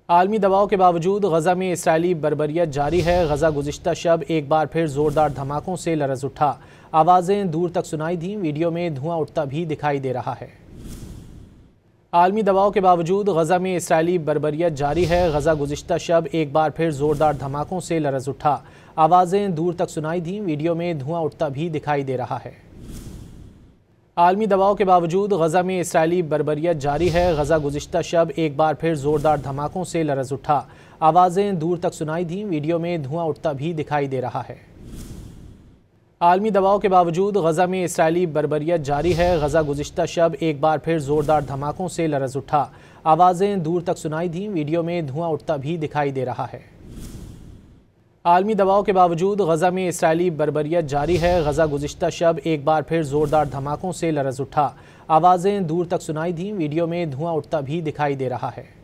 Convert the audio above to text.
عالمی دباؤ کے باوجود غزہ میں اسرائیلی بربریت جاری ہے۔ غزہ گزشتہ شب ایک بار پھر زوردار دھماکوں سے لرز اٹھا۔ آوازیں دور تک سنائی دیں، ویڈیو میں دھواں اٹھتا بھی دکھائی دے رہا ہے۔ عالمی دباؤ کے باوجود غزہ میں اسرائیلی بربریت جاری ہے۔ غزہ گزشتہ شب ایک بار پھر زوردار دھماکوں سے لرز اٹھا۔ آوازیں دور تک سنائی دیں، ویڈیو میں دھواں اٹھتا بھی دکھائی دے رہا ہے۔ عالمی دباؤ کے باوجود غزہ میں اسرائیلی بربریت جاری ہے۔ غزہ گزشتہ شب ایک بار پھر زوردار دھماکوں سے لرز اٹھا۔ آوازیں دور تک سنائی دیں، ویڈیو میں دھواں اٹھتا بھی دکھائی دے رہا ہے۔ عالمی دباؤ کے باوجود غزہ میں اسرائیلی بربریت جاری ہے۔ غزہ گزشتہ شب ایک بار پھر زوردار دھماکوں سے لرز اٹھا۔ آوازیں دور تک سنائی دیں، ویڈیو میں دھواں اٹھتا بھی دکھائی دے رہا ہے۔ عالمی دباؤ کے باوجود غزہ میں اسرائیلی بربریت جاری ہے۔ غزہ گزشتہ شب ایک بار پھر زوردار دھماکوں سے لرز اٹھا۔ آوازیں دور تک سنائی دیں، ویڈیو میں دھواں اٹھتا بھی دکھائی دے رہا ہے۔